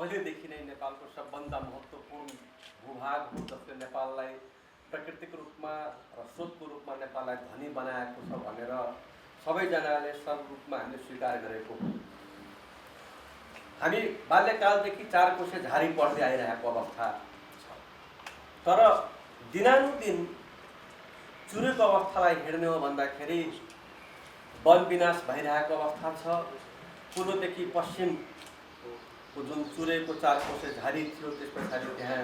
पहिलेदेखि नै नेपालको सबभन्दा महत्त्वपूर्ण भूभाग हो, जसले नेपाललाई प्राकृतिक रूपमा र स्रोतको रूपमा नेपाललाई धनी बनाएको छ भनेर सबैजनाले सर्वरूपमा हामीले स्वीकार गरेको हो। हामी बाल्यकालदेखि 4 कोसे झारी पढ्दै आइरहेको अवस्था छ, तर दिनानुदिन चुरेको अवस्थालाई हेर्ने हो भन्दाखेरि वन विनाश भइरहेको अवस्था छ। पूर्वदेखि पश्चिमको जुन चुरेको 4 कोसे झारी थियो, त्यस पछाडि त्यहाँ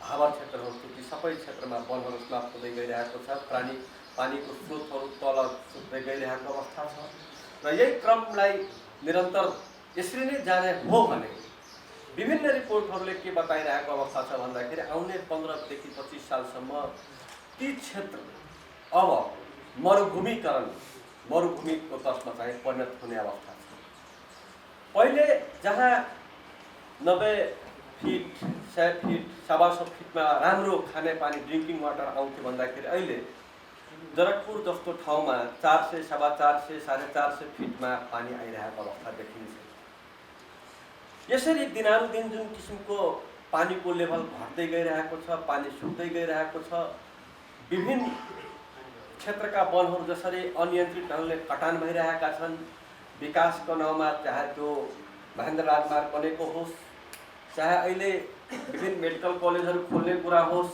भावर क्षेत्रहरू थियो, ती सबै क्षेत्रमा वनहरू समाप्त हुँदै गइरहेको छ। पानीको स्रोतहरू तल सुक्दै गइरहेको अवस्था छ र यही क्रमलाई निरन्तर यसरी नै जाने हो भने विभिन्न रिपोर्टहरूले के बताइरहेको अवस्था छ भन्दाखेरि आउने 15 देखि 25 सालसम्म ती क्षेत्र अब मरुभूमिको तर्फमा चाहिँ परिणत हुने अवस्था छ। पहिले जहाँ 90 फिट 100 फिट 125 फिटमा राम्रो खाने पानी ड्रिङ्किङ वाटर आउँथ्यो भन्दाखेरि अहिले जनकपुर जस्तो ठाउँमा 400 450 450 फिटमा पानी आइरहेको अवस्था देखिन्छ। यसरी दिनानुदिन जुन किसिमको पानीको लेभल घट्दै गइरहेको छ, पानी सुक्दै गइरहेको छ, विभिन्न क्षेत्रका वनहरू जसरी अनियन्त्रित ढङ्गले कटान भइरहेका छन्, विकासको नाउँमा चाहे त्यो महेन्द्र राजमार्ग बनेको होस्, चाहे अहिले विभिन्न मेडिकल कलेजहरू खोल्ने कुरा होस्,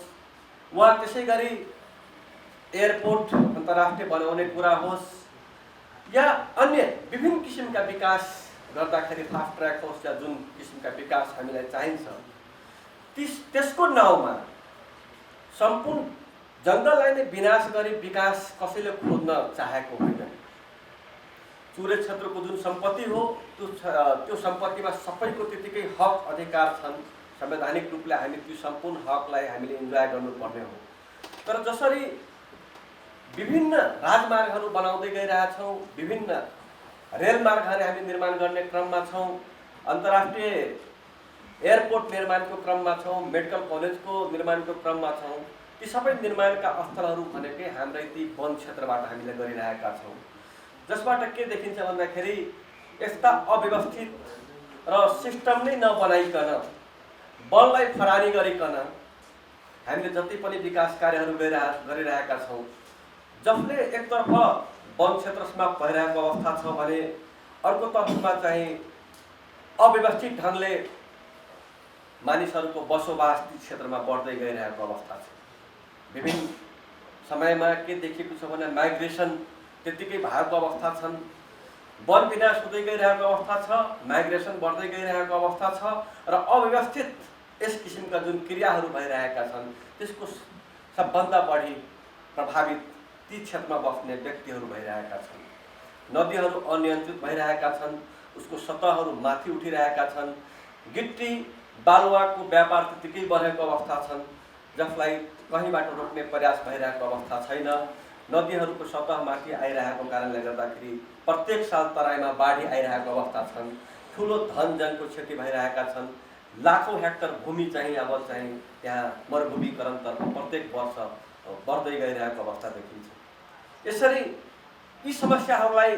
वा त्यसै गरी एयरपोर्ट अन्तर्राष्ट्रिय बनाउने कुरा होस्, या अन्य विभिन्न किसिमका विकास गर्दाखेरि फास्ट ट्र्याक होस्, या जुन किसिमका विकास हामीलाई चाहिन्छ, त्यसको नाउँमा सम्पूर्ण जङ्गललाई नै विनाश गरी विकास कसैले खोज्न चाहेको होइन। चुरे क्षेत्रको जुन सम्पत्ति हो त्यो सम्पत्तिमा सबैको त्यतिकै हक अधिकार छन्। संवैधानिक रूपले हामी त्यो सम्पूर्ण हकलाई हामीले इन्जोय गर्नुपर्ने हो। तर जसरी विभिन्न राजमार्गहरू बनाउँदै गइरहेछौँ, विभिन्न रेलमार्गहरू हामी निर्माण गर्ने क्रममा छौँ, अन्तर्राष्ट्रिय एयरपोर्ट निर्माणको क्रममा छौँ, मेडिकल कलेजको निर्माणको क्रममा छौँ, ती सबै निर्माणका स्थलहरू भनेकै हाम्रै ती वन क्षेत्रबाट हामीले गरिरहेका छौँ। जसबाट के देखिन्छ भन्दाखेरि यस्ता अव्यवस्थित र सिस्टम नै नबनाइकन वनलाई फरानी गरिकन हामीले जति पनि विकास कार्यहरू गरिरहेका छौँ, जसले एकतर्फ वन क्षेत्र समाप्त भइरहेको अवस्था छ भने अर्कोतर्फमा चाहिँ अव्यवस्थित ढङ्गले मानिसहरूको बसोबास ती क्षेत्रमा बढ्दै गइरहेको अवस्था छ। विभिन्न समयमा के देखिएको छ भने माइग्रेसन त्यतिकै भएको अवस्था छन्, वन विनाश हुँदै गइरहेको अवस्था छ, माइग्रेसन बढ्दै गइरहेको अवस्था छ र अव्यवस्थित यस किसिमका जुन क्रियाहरू भइरहेका छन् त्यसको सबभन्दा बढी प्रभावित ती क्षेत्रमा बस्ने व्यक्तिहरू भइरहेका छन्। नदीहरू अनियन्त्रित भइरहेका छन्, उसको सतहहरू माथि उठिरहेका छन्, गिट्टी बालुवाको व्यापार त्यतिकै बढेको अवस्था छन्, जसलाई कहीँबाट रोक्ने प्रयास भइरहेको अवस्था छैन। नदीहरूको सतह माथि आइरहेको कारणले गर्दाखेरि प्रत्येक साल तराईमा बाढी आइरहेको अवस्था छन्, ठुलो धनजनको क्षति भइरहेका छन्, लाखौँ हेक्टर भूमि चाहिँ अब चाहिँ त्यहाँ मरुभूमिकरणतर्फ प्रत्येक वर्ष बढ्दै गइरहेको अवस्था देखिन्छ। यसरी यी समस्याहरूलाई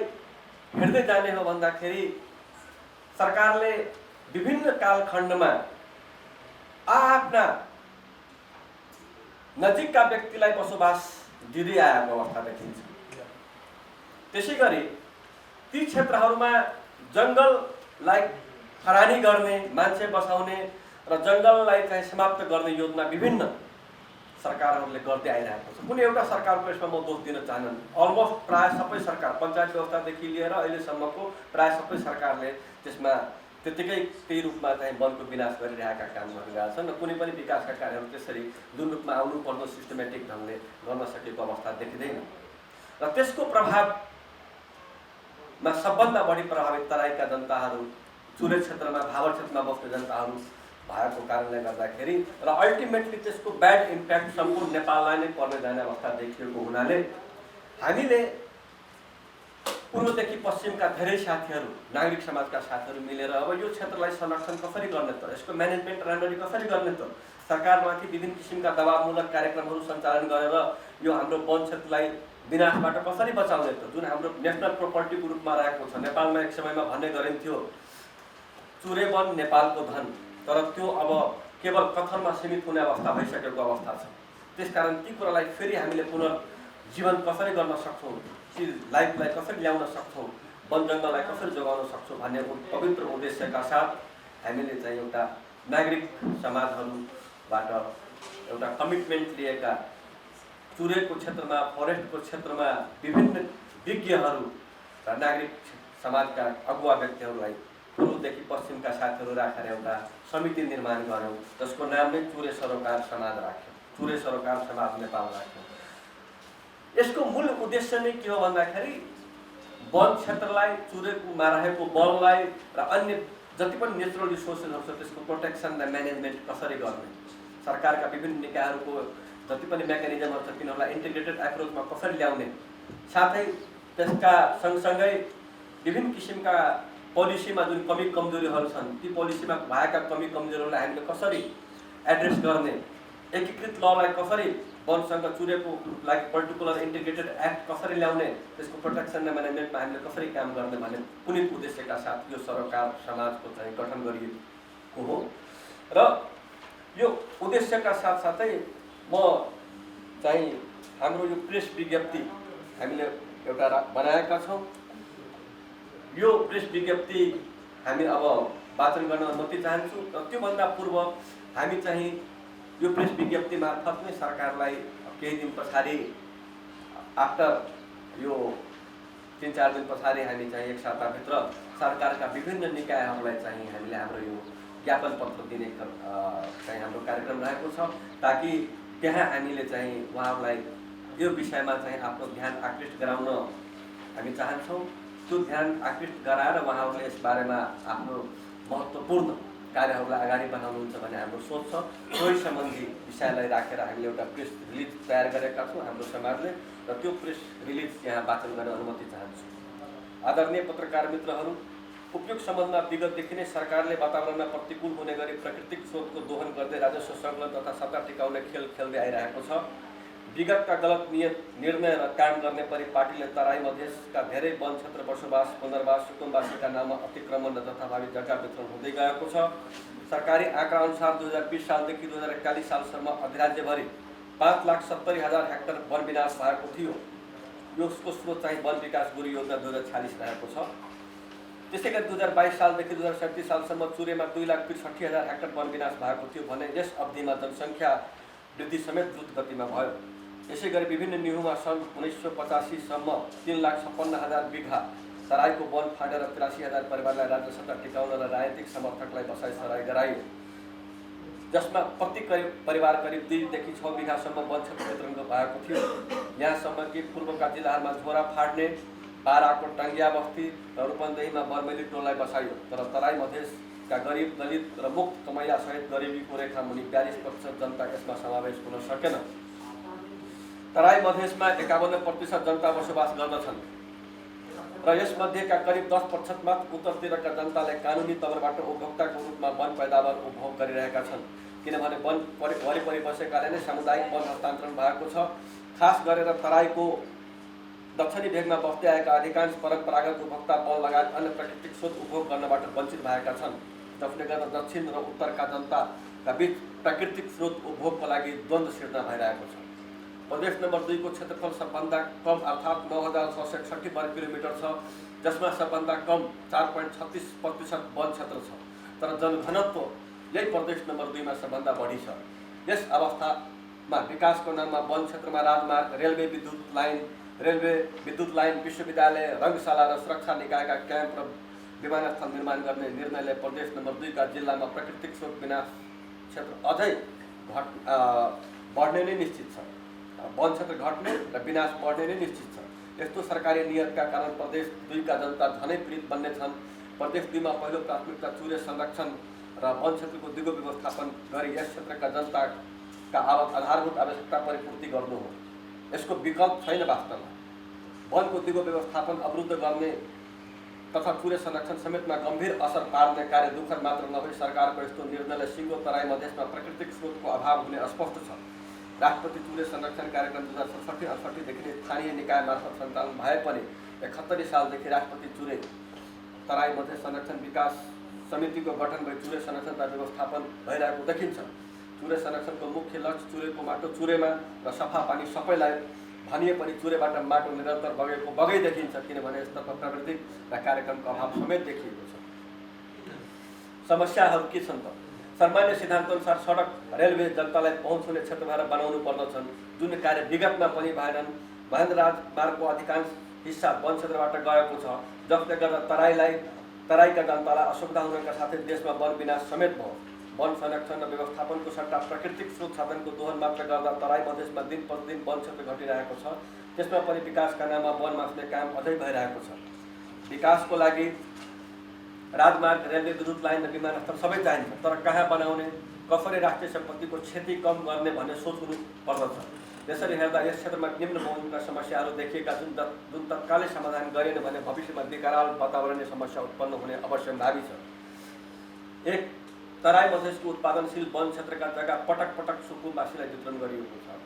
हेर्दै जाने हो भन्दाखेरि सरकारले विभिन्न कालखण्डमा आफ्ना नजिकका व्यक्तिलाई बसोबास दिँदै आएको अवस्था देखिन्छ। त्यसै गरी ती क्षेत्रहरूमा जङ्गललाई खरानी गर्ने, मान्छे बसाउने र जङ्गललाई चाहिँ समाप्त गर्ने योजना विभिन्न सरकारहरूले गर्दै आइरहेको छ। कुनै एउटा सरकारको यसमा म दोष दिन चाहन्न। अलमोस्ट प्राय सबै सरकार, पञ्चायत व्यवस्थादेखि लिएर अहिलेसम्मको प्राय सबै सरकारले त्यसमा त्यतिकै त्यही रूपमा चाहिँ वनको विनाश गरिरहेका काम गरिरहेका छन् र कुनै पनि विकासका कार्यहरू त्यसरी जुन रूपमा आउनुपर्दो सिस्टमेटिक ढङ्गले गर्न सकेको अवस्था देखिँदैन र त्यसको प्रभावमा सबभन्दा बढी प्रभावित तराईका जनताहरू, चुरे क्षेत्रमा भावर क्षेत्रमा बस्ने जनताहरू भएको कारणले गर्दाखेरि र अल्टिमेटली त्यसको ब्याड इम्प्याक्ट सम्पूर्ण नेपाललाई नै पर्ने जाने अवस्था देखिएको हुनाले हामीले पूर्वदेखि पश्चिमका धेरै साथीहरू, नागरिक समाजका साथीहरू मिलेर अब यो क्षेत्रलाई संरक्षण कसरी गर्ने त, यसको म्यानेजमेन्ट राम्ररी कसरी गर्ने त, सरकारमाथि विभिन्न किसिमका दबावमूलक कार्यक्रमहरू सञ्चालन गरेर यो हाम्रो वन क्षेत्रलाई विनाशबाट कसरी बचाउने त, जुन हाम्रो नेसनल प्रोपर्टीको रूपमा रहेको छ। नेपालमा एक समयमा भन्ने गरिन्थ्यो चुरे वन नेपालको धन, तर त्यो अब केवल कथनमा सीमित हुने अवस्था भइसकेको अवस्था छ। त्यसकारण ती कुरालाई फेरि हामीले पुनर्जीवन कसरी गर्न सक्छौँ, ती लाइफलाई कसरी ल्याउन सक्छौँ, वन जङ्गललाई कसरी जोगाउन सक्छौँ भन्ने पवित्र उद्देश्यका साथ हामीले चाहिँ एउटा नागरिक समाजहरूबाट एउटा कमिटमेन्ट लिएका चुरेको क्षेत्रमा, फरेस्टको क्षेत्रमा विभिन्न विज्ञहरू र नागरिक समाजका अगुवा व्यक्तिहरूलाई पूर्वदेखि पश्चिमका साथीहरू राखेर एउटा समिति निर्माण गऱ्यौँ, जसको नाम नै चुरे सरोकार समाज राख्यौँ, चुरे सरोकार समाज नेपाल राख्यौँ। यसको मूल उद्देश्य नै के हो भन्दाखेरि वन क्षेत्रलाई, चुरेकोमा रहेको वनलाई र अन्य जति पनि नेचुरल रिसोर्सेसहरू छ त्यसको प्रोटेक्सन र म्यानेजमेन्ट कसरी गर्ने, सरकारका विभिन्न निकायहरूको जति पनि मेकानिजमहरू छ तिनीहरूलाई इन्टिग्रेटेड एप्रोचमा कसरी ल्याउने, साथै त्यसका सँगसँगै विभिन्न किसिमका पोलिसीमा जुन कमी कमजोरीहरू छन् ती पोलिसीमा भएका कमी कमजोरीहरूलाई हामीले कसरी एड्रेस गर्ने, एकीकृत ललाई कसरी वनसँग चुरेको लागि पर्टिकुलर इन्टिग्रेटेड एक्ट कसरी ल्याउने, त्यसको प्रोटेक्सन र म्यानेजमेन्टमा हामीले कसरी काम गर्ने भन्ने पुनित उद्देश्यका साथ यो सरोकार समाजको चाहिँ गठन गरिएको हो। र यो उद्देश्यका साथसाथै म चाहिँ हाम्रो यो प्रेस विज्ञप्ति हामीले एउटा बनाएका छौँ। यो प्रेस विज्ञप्ति हामी अब वाचन गर्न अनुमति चाहन्छु र त्योभन्दा पूर्व हामी चाहिँ यो प्रेस विज्ञप्ति मार्फत नै सरकारलाई केही दिन पछाडि आफ्टर यो 3-4 दिन पछाडि हामी चाहिँ एक साताभित्र सरकारका विभिन्न निकायहरूलाई चाहिँ हामीले हाम्रो यो ज्ञापन पत्र दिने चाहिँ हाम्रो कार्यक्रम रहेको छ, ताकि त्यहाँ हामीले चाहिँ उहाँहरूलाई यो विषयमा चाहिँ आफ्नो ध्यान आकृष्ट गराउन हामी चाहन्छौँ। त्यो ध्यान आकृष्ट गराएर उहाँहरूले यस बारेमा आफ्नो महत्त्वपूर्ण कार्यहरूलाई अगाडि बढाउनुहुन्छ भन्ने हाम्रो सोच छ। सोही सम्बन्धी विषयलाई राखेर हामीले एउटा प्रेस रिलिज तयार गरेका छौँ हाम्रो समाजले, र त्यो प्रेस रिलिज यहाँ वाचन गर्न अनुमति चाहन्छु। आदरणीय पत्रकार मित्रहरू, उपयुक्त सम्बन्धमा विगतदेखि नै सरकारले वातावरणमा प्रतिकूल हुने गरी प्राकृतिक स्रोतको दोहन गर्दै राजस्व सङ्कलन तथा सत्ता टिकाउने खेल खेल्दै आइरहेको छ। विगतका गलत निर्णय र काम गर्ने परि पार्टीले तराई मधेसका धेरै वन क्षेत्र बसोबास, पुनर्वास, सुकुम्बासीका नाममा अतिक्रमण र जथाभावी जग्गा वितरण हुँदै गएको छ। सरकारी आँकडा अनुसार 2020 सालदेखि 2041 सालसम्म अधिराज्यभरि 5,70,000 हेक्टर वन विनाश भएको थियो। यसको स्रोत चाहिँ वन विकास गुरु योजना 2046 रहेको छ। त्यसै गरी 2022 सालदेखि 2037 सालसम्म चुरेमा 2,63,000 हेक्टर वन विनाश भएको थियो भने यस अवधिमा जनसङ्ख्या वृद्धि समेत द्रुत गतिमा भयो। यसै गरी विभिन्न निहुमा सन् 1985 सम्म 3,56,000 बिघा तराईको वन फाटेर 83,000 परिवारलाई राज्य सत्ता टिकाउन र राजनीतिक समर्थकलाई बसाइसराई गराइयो, जसमा प्रति परिवार करिब 2 देखि 6 बिघासम्म वन क्षेत्र वितरण भएको थियो। यहाँसम्म कि पूर्वका जिल्लाहरूमा झोरा फाड्ने, बाराको टाङ्गिया बस्ती र रूपन्देहीमा बर्मेली टोललाई बसाइयो, तर तराई मधेसका गरिब, दलित र मुक्त कमैया सहित गरिबीको रेखा मुनि 42% जनता यसमा समावेश हुन सकेन। तराई मधेसमा 51% जनता बसोबास गर्दछन् र यसमध्येका करिब 10% मात्र उत्तरतिरका जनताले कानुनी तवरबाट उपभोक्ताको रूपमा वन पैदावार उपभोग गरिरहेका छन्, किनभने वन वरिपरि बसेकाले नै सामुदायिक वन हस्तान्तरण भएको छ। खास गरेर तराईको दक्षिणी भेगमा बस्दै आएका अधिकांश परम्परागत उपभोक्ता वन लगायत अन्य प्राकृतिक स्रोत उपभोग गर्नबाट वञ्चित भएका छन्, जसले गर्दा दक्षिण र उत्तरका जनताका बीच प्राकृतिक स्रोत उपभोगको लागि द्वन्द्व सिर्जना भइरहेको छ। प्रदेश नम्बर 2 को क्षेत्रफल सबभन्दा कम अर्थात् 9,661 वर्ग किलोमिटर छ, जसमा सबभन्दा कम 4.36% वन क्षेत्र छ, तर जनघनत्व यही प्रदेश नम्बर 2 मा सबभन्दा बढी छ। यस अवस्थामा विकासको नाममा वन क्षेत्रमा राजमार्ग, रेलवे विद्युत लाइन, विश्वविद्यालय, रङ्गशाला र सुरक्षा निकायका क्याम्प र विमानस्थल निर्माण गर्ने निर्णयले प्रदेश नम्बर 2 का जिल्लामा प्राकृतिक स्रोत विनाश क्षेत्र अझै बढ्ने नै निश्चित छ। वन क्षेत्र घट्ने र विनाश बढ्ने नै निश्चित छ। यस्तो सरकारी नियतका कारण प्रदेश 2 का जनता झनै पीडित बन्ने छन्। प्रदेश 2 मा पहिलो प्राथमिकता चुरे संरक्षण र वन क्षेत्रको दिगो व्यवस्थापन गरी यस क्षेत्रका जनताका आधारभूत आवश्यकता परिपूर्ति गर्नु हो। यसको विकल्प छैन। वास्तवमा वनको दिगो व्यवस्थापन अवरुद्ध गर्ने तथा चुरे संरक्षण समेतमा गम्भीर असर पार्ने कार्य दुःखद मात्र नभई सरकारको यस्तो निर्णयले सिङ्गो तराई मधेसमा प्राकृतिक स्रोतको अभाव हुने स्पष्ट छ। राष्ट्रपति चुरे संरक्षण कार्यक्रम 2067-68 देखि नै स्थानीय निकाय मार्फत सञ्चालन भए पनि 71 सालदेखि राष्ट्रपति चुरे तराई मधेस संरक्षण विकास समितिको गठन भई चुरे संरक्षणता व्यवस्थापन भइरहेको देखिन्छ। चुरे संरक्षणको मुख्य लक्ष्य चुरेको माटो चुरेमा र सफा पानी सबैलाई भनिए पनि चुरेबाट माटो निरन्तर बगै देखिन्छ, किनभने यस्ता प्राविधिक र कार्यक्रमको अभाव समेत देखिएको छ। समस्याहरू के छन् त? सामान्य सिद्धान्तअनुसार सडक रेलवे जनतालाई पहुँच हुने क्षेत्र भएर बनाउनु पर्दछन्, जुन कार्य विगतमा पनि भएनन्। महेन्द्र राजमार्गको अधिकांश हिस्सा वन क्षेत्रबाट गएको छ, जसले गर्दा तराईका जनतालाई असुविधा हुनका साथै देशमा वन विनाश समेत भयो। वन संरक्षण र व्यवस्थापनको सट्टा प्राकृतिक स्रोत साधनको दोहन मात्र गर्दा तराई मधेसमा दिन प्रतिदिन वन क्षेत्र घटिरहेको छ। त्यसमा पनि विकासका नाममा वन मास्ने काम अझै भइरहेको छ। विकासको लागि राजमार्ग, रेलवे, विद्युत लाइन र विमानस्थल सबै चाहिन्छ, तर कहाँ बनाउने, कसरी राष्ट्रिय सम्पत्तिको क्षति कम गर्ने भन्ने सोच हुनु पर्दछ। यसरी हेर्दा यस क्षेत्रमा निम्न बहुमुखका समस्याहरू देखिएका जुन तत्कालै समाधान गरिएन भने भविष्यमा विकराल वातावरणीय समस्या उत्पन्न हुने अवश्यम्भावी छ। 1. तराई मधेसको उत्पादनशील वन क्षेत्रका जग्गा पटक पटक सुकुम्बासीलाई वितरण गरिएको छ।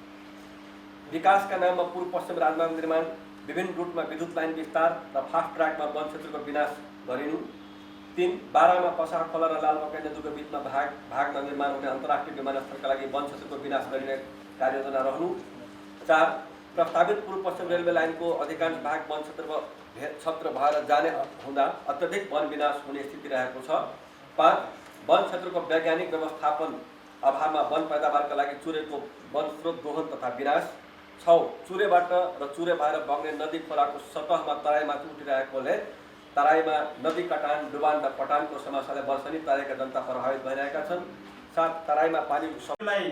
विकासका नाममा पूर्व पश्चिम राजमार्ग निर्माण, विभिन्न रुटमा विद्युत लाइन विस्तार र फास्ट ट्र्याकमा वन क्षेत्रको विनाश गरिनु। 3. बारामा पसार खोला र लालमकाई नदीको बिचमा भागमा निर्माण हुने अन्तर्राष्ट्रिय विमानस्थलका लागि वन क्षेत्रको विनाश गरिने कार्ययोजना रहनु। 4. प्रस्तावित पूर्व पश्चिम रेलवे लाइनको अधिकांश भाग वन क्षेत्र भएर जाने हुँदा अत्यधिक वन विनाश हुने स्थिति रहेको छ। 5. वन क्षेत्रको वैज्ञानिक व्यवस्थापन अभावमा वन पैदावारका लागि चुरेको वन स्रोत दोहन तथा विनाश। 6. चुरेबाट र चुरे भएर बग्ने नदी खोलाको सतहमा तराईमाथि उठिरहेकोले तराईमा नदी कटान, डुबान र पटानको समस्याले वर्षेनी तराईका जनता प्रभावित भइरहेका छन्। 7. तराईमा पानी सबैलाई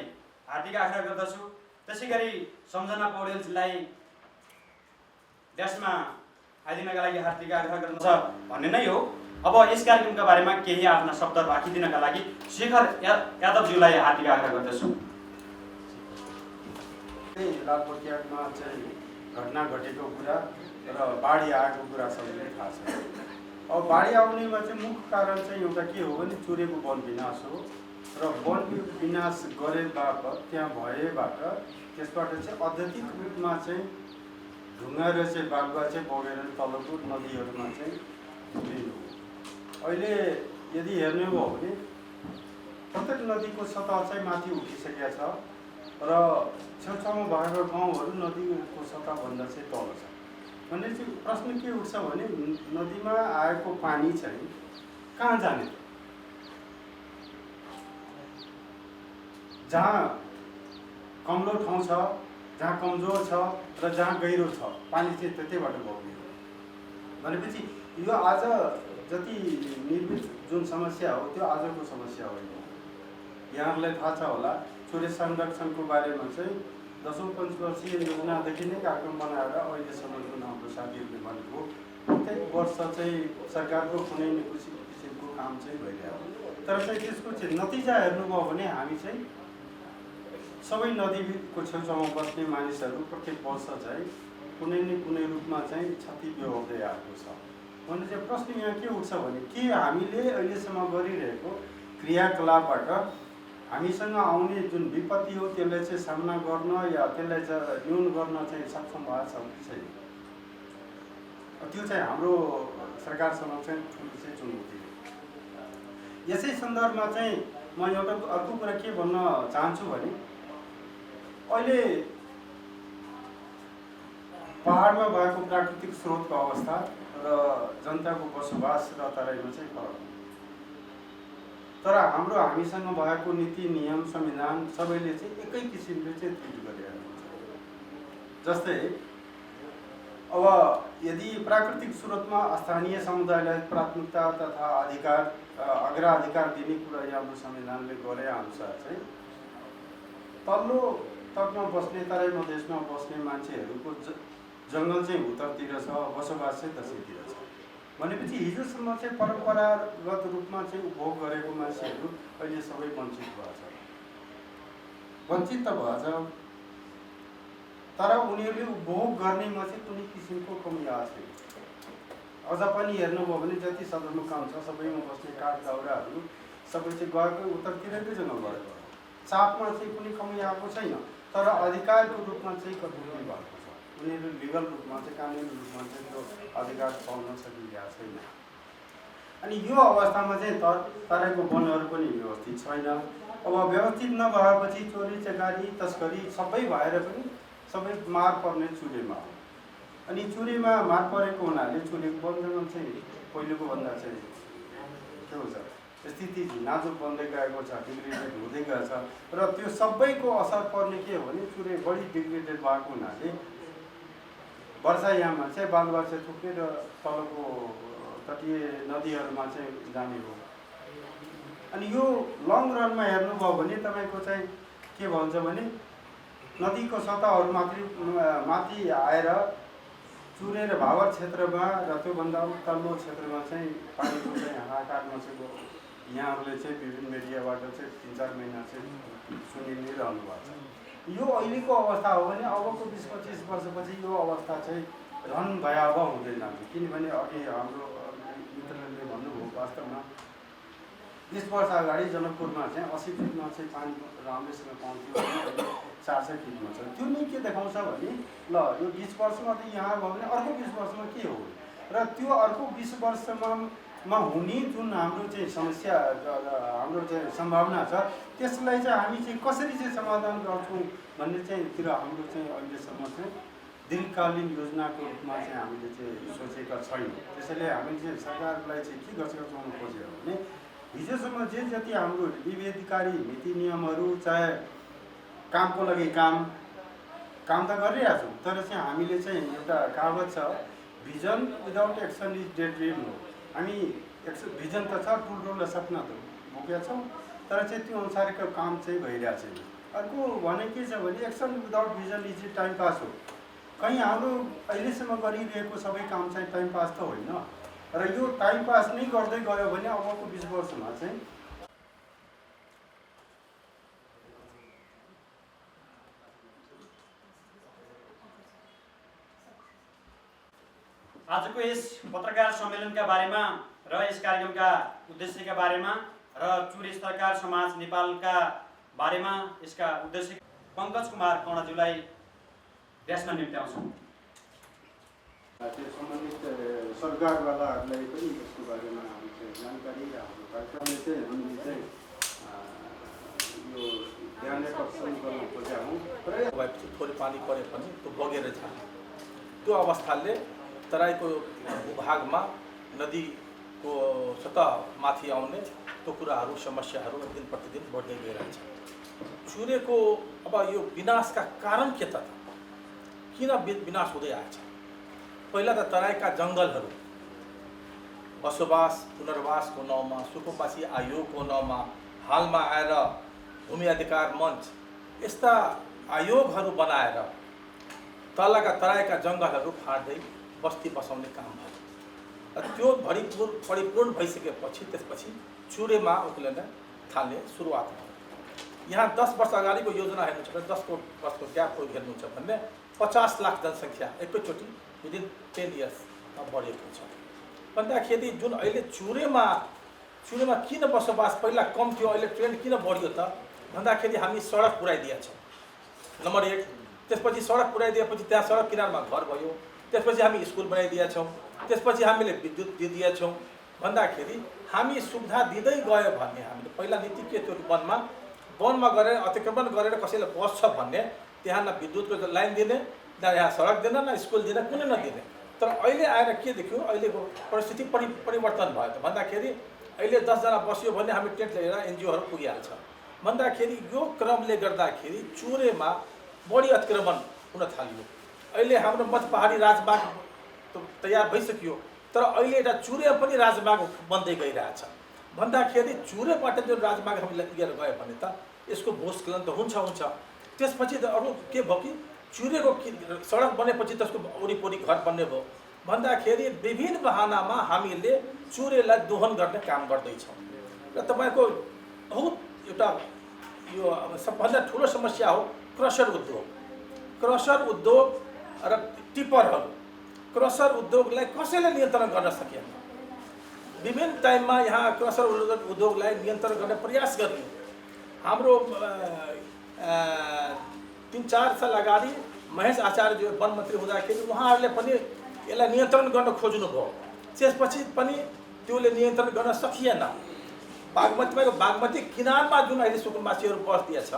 हार्दिक आग्रह गर्दछु। त्यसैगरी सम्झना पौडेलजीलाई देशमा आइदिनका लागि हार्दिक आग्रह गर्नु छ भन्ने नै हो। अब यस कार्यक्रमका बारेमा केही आफ्ना शब्दहरू राखिदिनका लागि शेखर यादवज्यूलाई हार्दिक आग्रह गर्दछु। लालबोटियामा चाहिँ घटना घटेको कुरा र बाढी आएको कुरा सबैलाई थाहा छ। अब बाढी आउनेमा चाहिँ मुख्य कारण चाहिँ एउटा के हो भने चुरेको वन विनाश हो र वन विनाश गरे बापत त्यहाँ भएबाट त्यसबाट चाहिँ अत्यधिक रूपमा चाहिँ ढुङ्गा र चाहिँ बालुवा चाहिँ बगेर तलको नदीहरूमा चाहिँ पुगिनु हो। अहिले यदि हेर्ने हो भने प्रत्येक नदीको सतह चाहिँ माथि उठिसकेको छ र छेउछाउमा भएका गाउँहरू नदीको सतहभन्दा चाहिँ तल छ। भने चाहिँ प्रश्न के उठ्छ भने नदीमा आएको पानी चाहिँ कहाँ जाने? जहाँ कमलो ठाउँ छ, जहाँ कमजोर छ र जहाँ गहिरो छ, पानी चाहिँ त्यतैबाट बग्ने हो। भनेपछि यो आज जति निर्मित जुन समस्या हो त्यो आजको समस्या होइन। यहाँहरूलाई थाहा छ होला, चुरे संरक्षणको बारेमा चाहिँ 10औं पञ्चवर्षीय योजनादेखि नै कार्यक्रम बनाएर अहिलेसम्म जुन हाम्रो साथीहरूले भनेको प्रत्येक वर्ष चाहिँ सरकारको कुनै न किसिमको काम चाहिँ भइरहेको। तर चाहिँ त्यसको चाहिँ नतिजा हेर्नुभयो भने हामी चाहिँ सबै नदीको छेउछाउमा बस्ने मानिसहरू प्रत्येक वर्ष चाहिँ कुनै न कुनै रूपमा चाहिँ क्षति बेहोर्दै आएको छ। भने चाहिँ प्रश्न यहाँ के उठ्छ भने के हामीले अहिलेसम्म गरिरहेको क्रियाकलापबाट हामीसँग आउने जुन विपत्ति हो त्यसलाई चाहिँ सामना गर्न या त्यसलाई न्यून गर्न चाहिँ सक्षम भएको छ कि छैन? त्यो चाहिँ हाम्रो सरकार समक्ष चाहिँ ठुलो चाहिँ चुनौती हो। यसै सन्दर्भमा चाहिँ म एउटा अर्को कुरा के भन्न चाहन्छु भने अहिले पहाडमा भएको प्राकृतिक स्रोतको अवस्था र जनताको बसोबास र तराईमा चाहिँ फरक हो। तर हामीसँग भएको नीति नियम संविधान सबैले चाहिँ एकै किसिमले चाहिँ ट्रिट गरिरहेको छ। जस्तै अब यदि प्राकृतिक स्रोतमा स्थानीय समुदायलाई प्राथमिकता तथा अधिकार अग्राधिकार दिने कुरा हाम्रो संविधानले गरे अनुसार चाहिँ तल्लो तकमा बस्ने तराई मधेसमा बस्ने मान्छेहरूको जङ्गल चाहिँ उत्तरतिर छ, बसोबास चाहिँ दक्षिणतिर छ। भनेपछि हिजोसम्म चाहिँ परम्परागत रूपमा चाहिँ उपभोग गरेको मान्छेहरू अहिले सबै वञ्चित भएछ। वञ्चित त भएछ, तर उनीहरूले उपभोग गर्नेमा चाहिँ कुनै किसिमको कमी आएको छैन। अझ पनि हेर्नुभयो भने जति सदरमुकाम छ सबैमा बस्ने काठ दाउराहरू सबै चाहिँ गएको उत्तरतिरकै जङ्गल गएको। चापमा चाहिँ कुनै कमी आएको छैन, तर अधिकारको रूपमा चाहिँ कटौती भएको छ। उनीहरू लिगल रूपमा चाहिँ कानुनी रूपमा चाहिँ त्यो अधिकार पाउन सकिरहेको छैन। अनि यो अवस्थामा चाहिँ तराईको वनहरू पनि व्यवस्थित छैन। अब व्यवस्थित नभएपछि चोरी चकारी तस्करी सबै भएर पनि सबै मार पर्ने चुरेमा हो। अनि चुरेमा मार परेको हुनाले चुरेको वन जङ्गल चाहिँ पहिलेको भन्दा चाहिँ के हुन्छ स्थिति नाजुक बन्दै गएको छ, डिग्रेडेड हुँदै गएछ। र त्यो सबैको असर पर्ने के हो भने चुरे बढी डिग्रेडेड भएको हुनाले वर्षायाममा चाहिँ बालुवा थुप्रै र तलको तटीय नदीहरूमा चाहिँ जाने हो। अनि यो लङ रनमा हेर्नुभयो भने तपाईँको चाहिँ के भन्छ भने नदीको सतहहरू माथि आएर चुरे र भावर क्षेत्रमा र त्योभन्दा तल्लो क्षेत्रमा चाहिँ पानीको चाहिँ हाहाकार मचेको यहाँहरूले चाहिँ विभिन्न मिडियाबाट चाहिँ 3-4 महिना चाहिँ सुनि नै रहनु भएको छ। यो अहिलेको अवस्था हो भने अबको 20-25 वर्षपछि यो अवस्था चाहिँ झन् भयावह हुँदै जान्छ। किनभने अघि हाम्रो मित्रले भन्नुभयो वास्तवमा 20 वर्ष अगाडि जनकपुरमा चाहिँ 80 फिटमा चाहिँ पानी राम्रैसँग पाउँथ्यो, 400 फिटमा छ। त्यो नै के देखाउँछ भने ल यो 20 वर्षमा त यहाँ भयो भने अर्को 20 वर्षमा के हो र त्यो अर्को 20 वर्षमा हुने जुन हाम्रो चाहिँ समस्या हाम्रो चाहिँ सम्भावना छ त्यसलाई चाहिँ हामी चाहिँ कसरी चाहिँ समाधान गर्छौँ भन्ने चाहिँ तिर हाम्रो चाहिँ अहिलेसम्म चाहिँ दीर्घकालीन योजनाको रूपमा चाहिँ हामीले चाहिँ सोचेका छैनौँ। त्यसैले हामीले चाहिँ सरकारलाई चाहिँ के गर्छौँ खोज्यो भने हिजोसम्म जे जति हाम्रो विभेदकारी नीति नियमहरू चाहे कामको लागि काम त गरिरहेका छौँ, तर चाहिँ हामीले चाहिँ एउटा कहावत छ vision without action is dead dream हो। हामी भिजन त छ, ठुल्ठुलो सपना त बोकेका छौँ, तर चाहिँ त्यो अनुसारको काम चाहिँ भइरहेको छैन। अर्को भने के छ भने action without vision is time pass हो। कहीँ हाम्रो अहिलेसम्म गरिरहेको सबै काम चाहिँ टाइम पास त होइन र यो टाइम पास नै गर्दै गयो भने अबको 20 वर्षमा चाहिँ आजको यस पत्रकार सम्मेलनका बारेमा र यस कार्यक्रमका उद्देश्यका बारेमा र चुरे सरकार समाज नेपालका बारेमा यसका उद्देश्य पंकज कुमार कर्णज्यूलाई व्याख्यान निम्त्याउँछौँ। त्यो सम्बन्धित सरकारवालाहरूलाई पनि यसको बारेमा हामी चाहिँ जानकारी हाम्रो कार्यक्रमले चाहिँ हामीले चाहिँ यो ध्यान आकर्षण गर्न खोजेका हौँ। थोरै पानी परे पनि त्यो बगेर जान्छ। त्यो अवस्थाले तराईको भूभागमा नदीको सतह माथि आउने त्यो कुराहरू समस्याहरू दिन प्रतिदिन बढ्दै गइरहेछ। चुरेको अब यो विनाशका कारण के त किन विनाश हुँदै आएछ? पहिला त तराईका जङ्गलहरू बसोबास पुनर्वासको नाउँमा सुकुम्बासी आयोगको नाउँमा हालमा आएर भूमि अधिकार मञ्च यस्ता आयोगहरू बनाएर तलका तराईका जङ्गलहरू फाट्दै बस्ती बसाउने काम भयो। त्यो परिपूर्ण भइसकेपछि त्यसपछि चुरेमा उक्लन थाल्ने सुरुवात भयो। यहाँ 10 वर्ष अगाडिको योजना हेर्नुहुन्छ भने 10 वर्षको ग्याप हेर्नुहुन्छ भने 50 लाख जनसङ्ख्या एकैचोटि विदिन 10 इयर्समा बढेको छ। भन्दाखेरि जुन अहिले चुरेमा किन बसोबास पहिला कम थियो अहिले ट्रेन्ड किन बढ्यो त भन्दाखेरि हामी सडक पुऱ्याइदिएका छौँ नम्बर 1। त्यसपछि सडक पुऱ्याइदिएपछि त्यहाँ सडक किनारमा घर भयो, त्यसपछि हामी स्कुल बनाइदिएका छौँ, त्यसपछि हामीले विद्युत दिइदिएका छौँ। भन्दाखेरि हामी सुविधा दिँदै गयो भने हामीले पहिला नीति के थियो वनमा गरेर अतिक्रमण गरेर कसैलाई बस्छ भन्ने त्यहाँ न विद्युतको लाइन दिने न यहाँ सडक दिने न स्कुल दिने कुनै नदिने। तर अहिले आएर के देख्यौँ अहिलेको परिस्थिति परिवर्तन भयो त भन्दाखेरि अहिले 10 जना बस्यो भने हामी टेन्ट लिएर एनजिओहरू पुगिहाल्छ। भन्दाखेरि यो क्रमले गर्दाखेरि चुरेमा बढी अतिक्रमण हुन थाल्यो। अहिले हाम्रो मध्य पहाडी राजमार्ग तयार भइसक्यो, तर अहिले एउटा चुरे पनि राजमार्ग बन्दै गइरहेछ। भन्दाखेरि चुरेबाट जुन राजमार्ग हामीले लिएर गयो भने त यसको भूस्खलन त हुन्छ। त्यसपछि त अरू के भयो कि चुरेको सडक बनेपछि त्यसको वरिपरि घर बन्ने भयो। भन्दाखेरि विभिन्न बहानामा हामीले चुरेलाई दोहन गर्ने काम गर्दैछौँ र तपाईँको बहुत एउटा यो सबभन्दा ठुलो समस्या हो क्रसर उद्योग र टिपरहरू। क्रसर उद्योगलाई कसैले नियन्त्रण गर्न सकेन। विभिन्न टाइममा यहाँ क्रसर उद्योगलाई नियन्त्रण गर्ने प्रयास गर्यो। हाम्रो 3-4 साल अगाडि महेश आचार्य जो वन मन्त्री हुँदाखेरि उहाँहरूले पनि यसलाई नियन्त्रण गर्न खोज्नुभयो। त्यसपछि पनि त्यसले नियन्त्रण गर्न सकिएन। बागमती किनारमा जुन अहिले सुकुम्बासीहरू बस्दिया छ,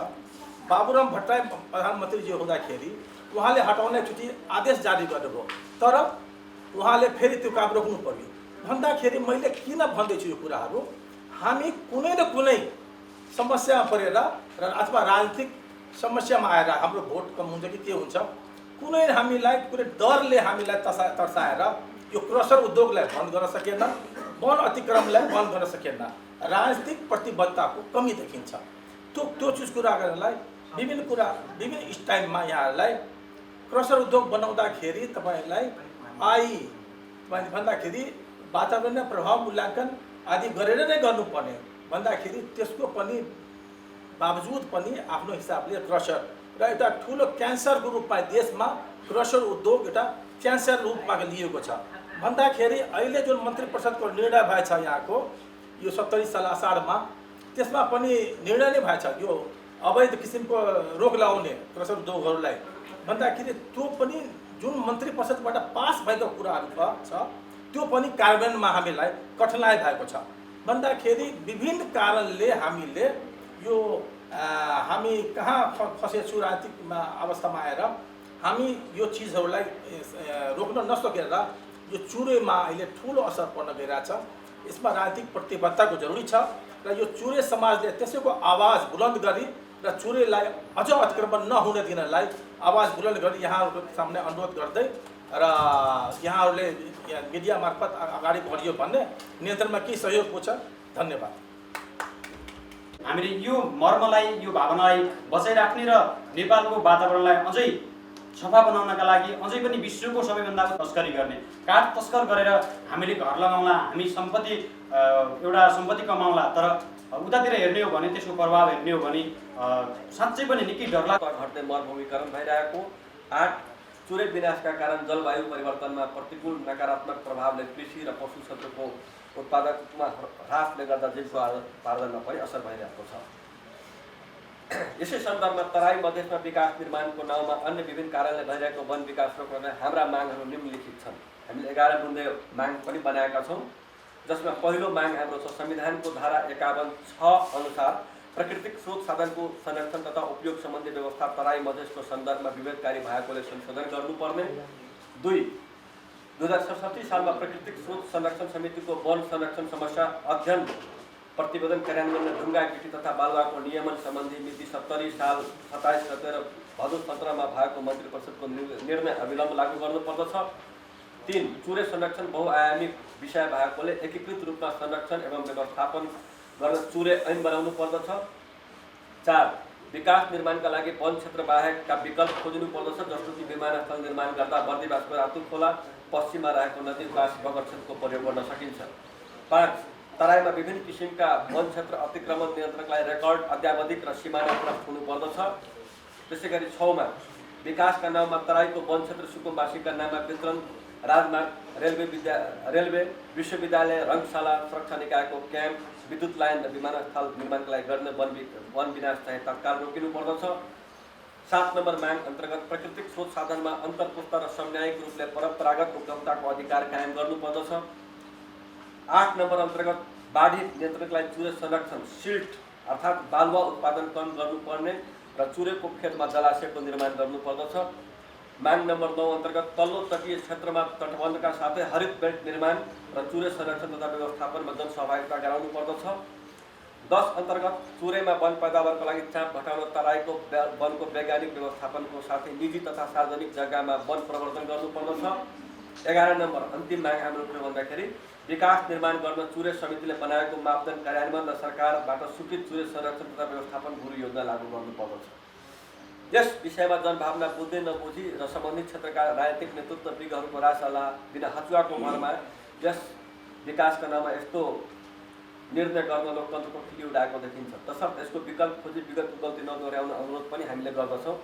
बाबुराम भट्टराई प्रधानमन्त्रीजी हुँदाखेरि उहाँले हटाउने एकचोटि आदेश जारी गर्नुभयो, तर उहाँले फेरि त्यो काम रोक्नु पर्यो। भन्दाखेरि मैले किन भन्दैछु यो कुराहरू, हामी कुनै न कुनै समस्यामा परेर र अथवा राजनीतिक समस्यामा आएर हाम्रो भोट कम हुन्छ कि के हुन्छ, कुनै हामीलाई कुनै डरले हामीलाई तर्साएर यो क्रसर उद्योगलाई बन्द गर्न सकेन, वन अतिक्रमणलाई बन्द गर्न सकेन। राजनीतिक प्रतिबद्धताको कमी देखिन्छ। त्यो चिज कुरा गर्नलाई विभिन्न स्टाइलमा यहाँहरूलाई क्रसर उद्योग बनाउँदाखेरि तपाईँलाई भन्दाखेरि वातावरणीय प्रभाव मूल्याङ्कन आदि गरेर नै गर्नुपर्ने भन्दाखेरि त्यसको पनि बावजुद पनि आफ्नो हिसाबले क्रसर र एउटा ठुलो क्यान्सरको रूपमा देशमा क्रसर उद्योग एउटा क्यान्सर रूपमा लिएको छ। भन्दाखेरि अहिले जुन मन्त्री परिषदको निर्णय भएछ यहाँको यो 70 साल असारमा, त्यसमा पनि निर्णय नै भएछ यो अवैध किसिमको रोक लगाउने क्रसर उद्योगहरूलाई। भन्दाखेरि त्यो पनि जुन मन्त्री परिषदबाट पास भएको कुराहरू छ त्यो पनि कार्यान्वयनमा हामीलाई कठिनाइ भएको छ। भन्दाखेरि विभिन्न कारणले हामीले यो हामी कहाँ फसेछु राजनीतिक अवस्थामा आएर हामी यो चिजहरूलाई रोक्न नसकेर यो चुरेमा अहिले ठुलो असर पर्न गइरहेछ। यसमा राजनीतिक प्रतिबद्धताको जरुरी छ र यो चुरे समाजले त्यसैको आवाज बुलन्द गरी र चुरेलाई अझ अतिक्रमण नहुन दिनलाई आवाज बुलन्द गरी यहाँहरूको सामने अनुरोध गर्दै र यहाँहरूले मिडिया मार्फत अगाडि बढियो भन्ने नियन्त्रणमा के सहयोग पुग्छ। धन्यवाद। हामीले यो मर्मलाई, यो भावनालाई बचाइराख्ने र नेपालको वातावरणलाई अझै सफा बनाउनका लागि अझै पनि विश्वको सबैभन्दा तस्करी गर्ने, काठ तस्कर गरेर हामीले घर लगाउँला, हामी एउटा सम्पत्ति कमाउँला, तर उतातिर हेर्ने हो भने त्यसको प्रभाव हेर्ने हो भने साँच्चै पनि निकै डरलाग्दो घट्दै मरुभूमिकरण भइरहेको, 8 चुरे विनाशका कारण जलवायु परिवर्तनमा प्रतिकूल नकारात्मक प्रभावले कृषि र पशु क्षेत्रको उत्पादकमा ह्रासले गर्दा जीविकोपार्जनमा पनि असर भइरहेको छ। यसै सन्दर्भमा तराई मधेसमा विकास निर्माणको नाउँमा अन्य विभिन्न कारणले भइरहेको वन विकास रोक्न हाम्रा मागहरू निम्नलिखित छन्। हामीले 11 बुँदे माग पनि बनाएका छौँ, जसमा पहिलो माग हाम्रो छ संविधानको धारा 51(6) अनुसार प्राकृतिक स्रोत साधनको संरक्षण तथा उपयोग सम्बन्धी व्यवस्था तराई मधेसको सन्दर्भमा विभेदकारी भएकोले संशोधन गर्नुपर्ने। 2. 2067 सालमा प्राकृतिक स्रोत संरक्षण समितिको वन संरक्षण समस्या अध्ययन प्रतिवेदन कार्यान्वयन र ढुङ्गा गिटी तथा बालुवाको नियमन सम्बन्धी मिति 70 साल 27 गते र भदौ 17मा भएको मन्त्री परिषदको निर्णय अविलम्ब लागू गर्नुपर्दछ। 3. चुरे संरक्षण बहुआयामी विषय भएकोले एकीकृत रूपमा संरक्षण एवं व्यवस्थापन गर्न चुरे ऐन बनाउनु पर्दछ। 4. विकास निर्माणका लागि वन क्षेत्र बाहेकका विकल्प खोज्नु पर्दछ, जस्तो कि विमानस्थल निर्माण गर्दा बर्दिवासको रातु खोला पश्चिममा रहेको नदी कास बगर क्षेत्रको प्रयोग गर्न सकिन्छ। 5. तराईमा विभिन्न किसिमका वन क्षेत्र अतिक्रमण नियन्त्रणका लागि रेकर्ड अद्यावधिक र सिमाना उपलब्ध हुनुपर्दछ। त्यसै गरी 6 मा विकासका नाममा तराईको वन क्षेत्र सुकुम्बासीका नाममा वितरण, राजमार्ग, रेलवे, विश्वविद्यालय, रङ्गशाला, सुरक्षा निकायको क्याम्प, विद्युत लाइन र विमानस्थल निर्माणका लागि गर्ने वन विनाश चाहिँ तत्काल रोकिनु पर्दछ। 7 नम्बर माग अन्तर्गत प्राकृतिक स्रोत साधनमा अन्तर्पुष्ट र साम्यिक रूपले परम्परागत उपलब्धताको अधिकार कायम गर्नुपर्दछ। 8 नम्बर अन्तर्गत बाढी नियन्त्रणका लागि चुरे संरक्षण सिल्ट अर्थात् बालुवा उत्पादन कम गर्नुपर्ने र चुरेको खेतमा जलाशयको निर्माण गर्नुपर्दछ। माग नम्बर 9 अन्तर्गत तल्लो तटीय क्षेत्रमा तटबन्धका साथै हरित बेल्ट निर्माण र चुरे संरक्षण तथा व्यवस्थापनमा जनसहभागिता गराउनु पर्दछ। 10 अन्तर्गत चुरेमा वन पैदावारको लागि चाप घटाउन तराईको वनको वैज्ञानिक व्यवस्थापनको साथै निजी तथा सार्वजनिक जग्गामा वन प्रवर्तन गर्नुपर्दछ। 11 नम्बर अन्तिम माग हाम्रो के भन्दाखेरि विकास निर्माण गर्न चुरे समितिले बनाएको मापदण्ड कार्यान्वयन र सरकारबाट स्वीकृत चुरे संरक्षण तथा व्यवस्थापन गुरु योजना लागू गर्नुपर्दछ। यस विषयमा जनभावना बुझ्दै नबुझी र सम्बन्धित क्षेत्रका राजनीतिक नेतृत्व विज्ञहरूको राय सल्लाह बिना हचुवाको भरमा यस विकासका नाममा यस्तो निर्णय गर्न लोकतन्त्रको खिली उडाएको देखिन्छ। तसर्थ यसको विकल्प खोजी विगतको गल्ती नदोहोर्याउने अनुरोध पनि हामीले गर्दछौँ।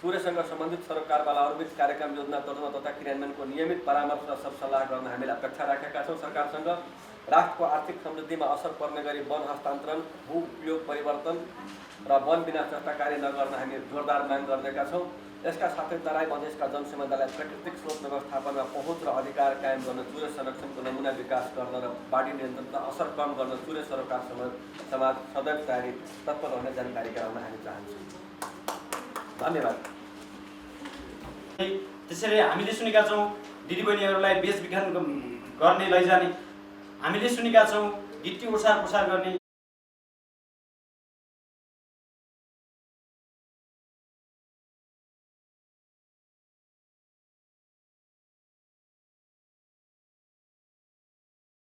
चुरेसँग सम्बन्धित सरकारवालाहरूबिच कार्यक्रम योजना तर्जुमा तथा क्रियान्वयनको नियमित परामर्श र सरसल्लाह गर्न हामीले अपेक्षा राखेका छौँ। सरकारसँग राष्ट्रको आर्थिक समृद्धिमा असर पर्ने गरी वन हस्तान्तरण, भू उपयोग परिवर्तन र वन विनाश जस्ता कार्य नगर्न हामी जोरदार माग गरेका छौँ। यसका साथै तराई मधेसका जनसमुदायलाई प्राकृतिक स्रोत व्यवस्थापनमा पहुँच र अधिकार कायम गर्न, चुरे संरक्षणको नमुना विकास गर्न र बाढी नियन्त्रणका असर कम गर्न चुरे सरोकार समाज सदैव तयारी तत्पर रहने जानकारी गराउन हामी चाहन्छौँ। धन्यवाद। त्यसैले हामीले सुनेका छौँ दिदीबहिनीहरूलाई बेचबिखन गर्ने लैजाने, हामीले सुनेका छौँ गिट्टी ओसार पुसार गर्ने